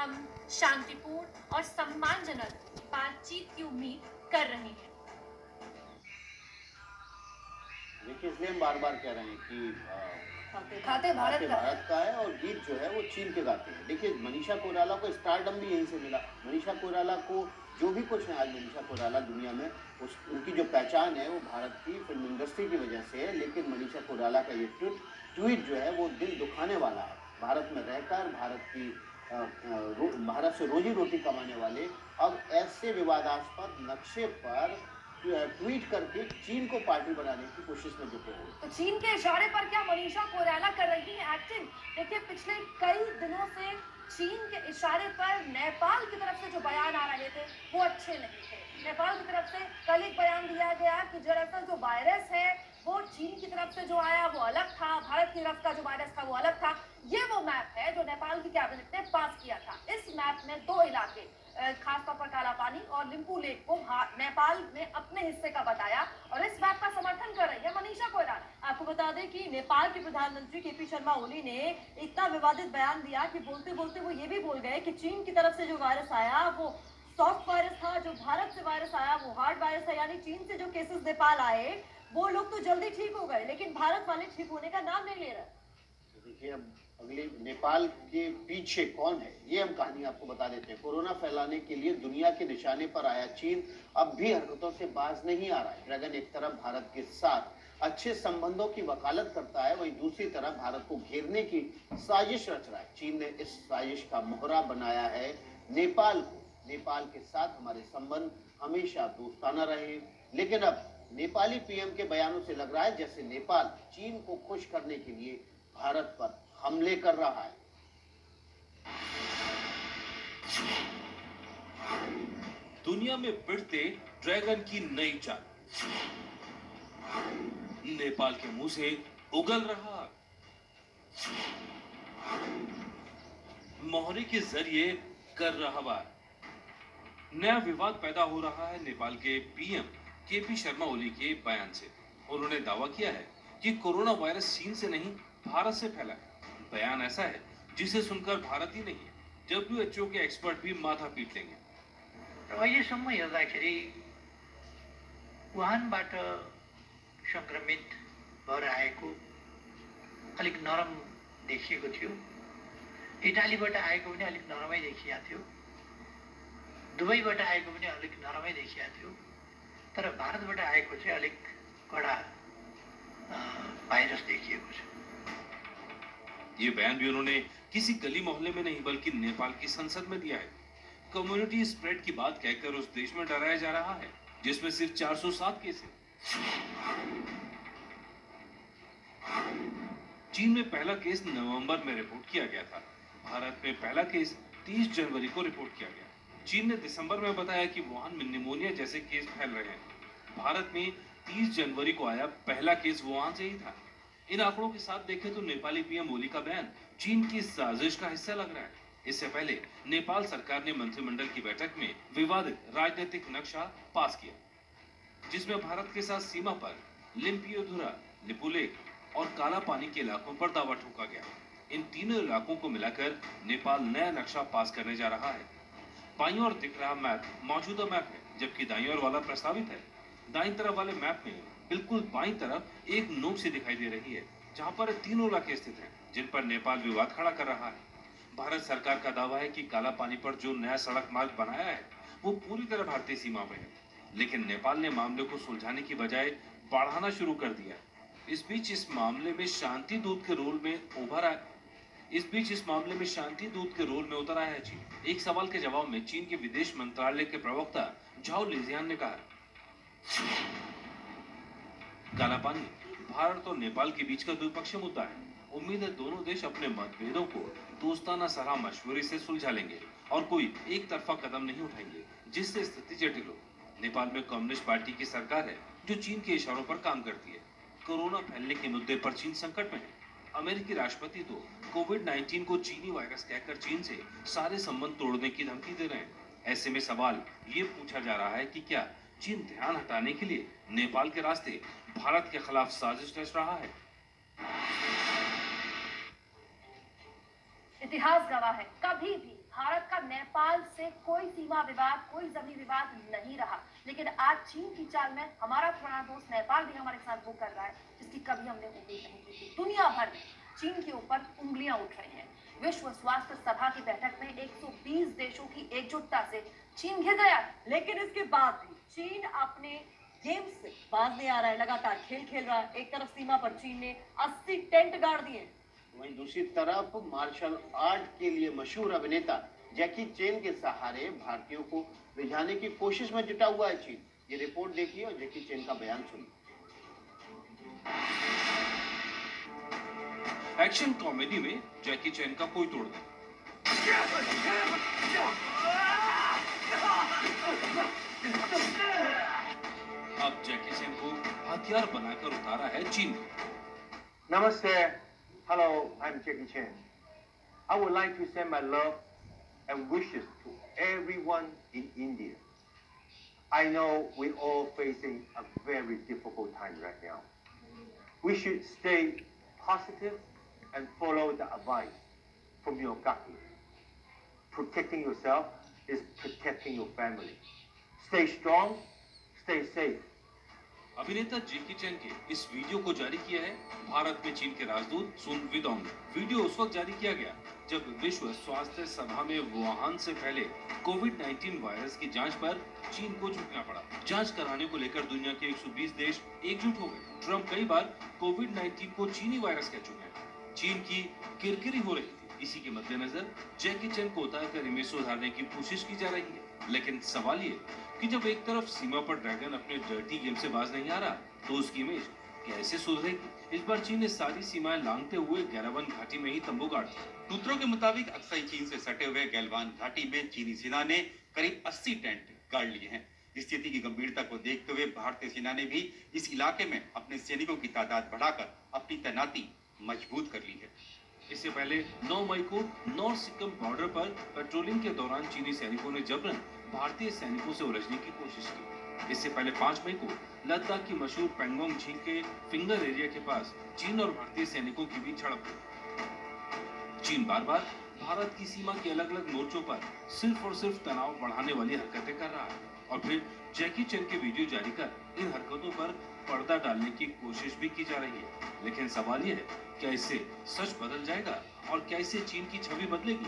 हम शांतिपूर्ण और सम्मानजनक बातचीत की उम्मीद कर रहे हैं। देखिए, इसलिए हम बार-बार कह रहे हैं कि खाते भारत भारत का है और गीत जो है वो चीन के गाते हैं। देखिए, मनीषा कोइराला को स्टारडम भी यहीं से मिला। मनीषा कोइराला को जो भी कुछ है आज मनीषा कोइराला दुनिया में, उनकी जो पहचान है वो भारत की फिल्म इंडस्ट्री की वजह से है। लेकिन मनीषा कोइराला का ये ट्वीट जो है वो दिल दुखाने वाला है। भारत में रहकर भारत से रोजी रोटी कमाने वाले अब ऐसे विवादास्पद नक्शे पर ट्वीट करके चीन को पार्टी बनाने की कोशिश में जुटे हुए। तो चीन के इशारे पर क्या मनीषा कोइराला कर रही है एक्टिंग? देखिए, पिछले कई दिनों से चीन के इशारे पर नेपाल की तरफ से जो बयान आ रहे थे वो अच्छे नहीं थे। नेपाल की तरफ से कल एक बयान दिया गया कि दरअसल जो वायरस है वो चीन की तरफ से जो आया वो अलग था, भारत की तरफ का जो वायरस था वो अलग था। ये वो मैप है जो नेपाल की कैबिनेट ने पास किया था। इस मैप में दो इलाके, खासतौर पर काला पानी और लिम्पू लेक को नेपाल ने अपने हिस्से का बताया और इस बात का समर्थन कर रही है मनीषा कोइराला। आपको बता दें कि नेपाल के प्रधानमंत्री केपी शर्मा ओली ने इतना विवादित बयान दिया कि बोलते बोलते वो ये भी बोल गए कि चीन की तरफ से जो वायरस आया वो सॉफ्ट वायरस था, जो भारत से वायरस आया वो हार्ड वायरस है। यानी चीन से जो केसेस नेपाल आए वो लोग तो जल्दी ठीक हो गए, लेकिन भारत वाले ठीक होने का नाम नहीं ले रहे। देखिए, अब अगले नेपाल के पीछे कौन है ये हम कहानी आपको बता देते हैं। कोरोना फैलाने के लिए दुनिया के निशाने पर आया चीन अब भी हरकतों से बाज नहीं आ रहा है। ड्रैगन एक तरफ भारत के साथ अच्छे संबंधों की वकालत करता है, वहीं दूसरी तरफ भारत को घेरने की साजिश रच रहा है। चीन ने इस साजिश का मोहरा बनाया है नेपाल को। नेपाल के साथ हमारे संबंध हमेशा दोस्ताना रहे, लेकिन अब नेपाली पीएम के बयानों से लग रहा है जैसे नेपाल चीन को खुश करने के लिए भारत पर हमले कर रहा है। दुनिया में बढ़ते ड्रैगन की नई चाल, नेपाल के मुंह से उगल रहा मोहरे के जरिए कर रहा वार। नया विवाद पैदा हो रहा है नेपाल के पीएम केपी शर्मा ओली के बयान से। उन्होंने दावा किया है कि कोरोना वायरस चीन से नहीं भारत से फैला है। बयान ऐसा है जिसे सुनकर भारत ही नहीं WHO के एक्सपर्ट भी माथा पीट लेंगे। अहिलेसम्म हेर्दाखेरि वुहानबाट संक्रमित भएर आएको अलिक नरम देखिएको थियो। इटालीबाट आएको पनि अलिक नरमै देखिया थियो। दुबईबाट आएको पनि अलिक नरमै देखिया थियो। तर भारतबाट आएको चाहिँ अलिक कडा भाइरस देखिएको छ। ये बयान भी उन्होंने किसी गली मोहल्ले में नहीं बल्कि नेपाल की संसद में दिया है। कम्युनिटी स्प्रेड की बात कहकर उस देश में डराया जा रहा है जिसमें सिर्फ 407 केस हैं। चीन में पहला केस नवंबर में रिपोर्ट किया गया था। भारत में पहला केस 30 जनवरी को रिपोर्ट किया गया। चीन ने दिसंबर में बताया कि वुहान में निमोनिया जैसे केस फैल रहे हैं। भारत में 30 जनवरी को आया पहला केस वुहान से ही था। इन आंकड़ों के साथ देखें तो नेपाली पीएम ओली का बयान चीन की साजिश का हिस्सा लग रहा है। इससे पहले नेपाल सरकार ने मंत्रिमंडल की बैठक में विवादित राजनीतिक नक्शा पास किया, जिसमें भारत के साथ सीमा पर लिम्पियोधुरा, लिपुलेक और काला पानी के इलाकों पर दावा ठोका गया। इन तीनों इलाकों को मिलाकर नेपाल नया नक्शा पास करने जा रहा है। बाईं ओर दिख रहा मैप मौजूदा मैप है, जबकि दाईं ओर वाला प्रस्तावित है। दाईं तरफ वाले मैप में बिल्कुल बाईं तरफ एक नोक सी दिखाई दे रही है, जहां पर तीनों इलाके स्थित हैं, जिन पर नेपाल विवाद खड़ा कर रहा है। भारत सरकार का दावा है कि काला पानी पर जो नया सड़क मार्ग बनाया है वो पूरी तरह भारतीय सीमा में है, लेकिन नेपाल ने मामले को सुलझाने की बजाय बढ़ाना शुरू कर दिया। इस बीच इस मामले में शांति दूत के रोल में उतर आया है चीन। एक सवाल के जवाब में चीन के विदेश मंत्रालय के प्रवक्ता झाओ लिजियान ने कहा, काला पानी भारत और नेपाल के बीच का द्विपक्षीय मुद्दा है। उम्मीद है दोनों देश अपने मतभेदों को दोस्ताना सलाह मशवरे से सुलझा लेंगे और कोई एक तरफा कदम नहीं उठाएंगे जिससे स्थिति जटिल हो। नेपाल में कम्युनिस्ट पार्टी की सरकार है जो चीन के इशारों पर काम करती है। कोरोना फैलने के मुद्दे पर चीन संकट में है। अमेरिकी राष्ट्रपति तो कोविड-19 को चीनी वायरस कहकर चीन से सारे संबंध तोड़ने की धमकी दे रहे हैं। ऐसे में सवाल ये पूछा जा रहा है कि क्या चीन ध्यान हटाने के लिए नेपाल के रास्ते भारत के खिलाफ साजिश रच रहा है। इतिहास गवाह है, कभी भी भारत का नेपाल से कोई सीमा विवाद, कोई जमीन विवाद नहीं रहा, लेकिन आज चीन की चाल में हमारा पुराना दोस्त नेपाल भी हमारे साथ वो कर रहा है जिसकी कभी हमने उम्मीद नहीं की थी। दुनिया भर में चीन के ऊपर उंगलियां उठ रही हैं। विश्व स्वास्थ्य सभा की बैठक में 120 देशों की एकजुटता से चीन घिर गया, लेकिन इसके बाद भी चीन अपने गेम से बाज नहीं आ रहा है, लगातार खेल खेल रहा है। एक तरफ सीमा पर चीन ने 80 टेंट गाड़ दिए, वहीं दूसरी तरफ मार्शल आर्ट के लिए मशहूर अभिनेता जैकी चेन के सहारे भारतीयों को रिझाने की कोशिश में जुटा हुआ है चीन। ये रिपोर्ट देखिए और जैकी चेन का बयान सुनिए। एक्शन कॉमेडी में जैकी चैन का कोई तोड़ नहीं। अब जैकी चैन को हथियार बनाकर उतारा है चीन। Namaste. Hello, I'm Jackie Chan. I would like to send my love and wishes to everyone in India. I know we're all facing a very difficult time right now. We should stay positive and follow the advice from your government. Protecting yourself is protecting your family. Stay strong, stay safe. अभिनेता जैकी चैन के इस video को जारी किया है भारत में चीन के राजदूत सुन विदोंग ने। वीडियो उस वक्त जारी किया गया जब विश्व स्वास्थ्य सभा में वुहान से फैले कोविड-19 वायरस की जांच पर चीन को झुकना पड़ा। जांच कराने को लेकर दुनिया के 120 देश एकजुट हो गए। ट्रंप कई बार कोविड-19 को चीनी वायरस कह चुके हैं। चीन की किरकिरी हो रही थी। इसी के मद्देनजर जैकी चैन को उतारकर इमेज सुधारने की कोशिश की जा रही है। लेकिन सवाल ये कि जब एक तरफ सीमा पर ड्रैगन अपने डर्टी गेम से बाज नहीं आ रहा, तो उसकी इमेज कैसे सुधरेगी? इस बार चीन ने सारी सीमाएं लांघते हुए गैलवान घाटी में ही तंबू गाड़ दिए। सूत्रों के मुताबिक अक्साई चीन से सटे हुए गैलवान घाटी में चीनी सेना ने करीब 80 टेंट गाड़ लिए हैं। स्थिति की गंभीरता को देखते हुए भारतीय सेना ने भी इस इलाके में अपने सैनिकों की तादाद बढ़ाकर अपनी तैनाती मजबूत कर ली है। इससे पहले 9 मई को नॉर्थ सिक्किम बॉर्डर पर पेट्रोलिंग के दौरान चीनी सैनिकों ने जबरन भारतीय सैनिकों से उलझने की कोशिश की। इससे पहले 5 मई को लद्दाख की मशहूर पेंगोंग झील के फिंगर एरिया के पास चीन और भारतीय सैनिकों की बीच झड़प हुई। चीन बार बार भारत की सीमा के अलग अलग मोर्चों पर सिर्फ और सिर्फ तनाव बढ़ाने वाली हरकतें कर रहा है और फिर जैकी चैन के वीडियो जारी कर इन हरकतों पर पर्दा डालने की कोशिश भी की जा रही है। लेकिन सवाल यह है, क्या इससे सच बदल जाएगा और क्या इससे चीन की छवि बदलेगी?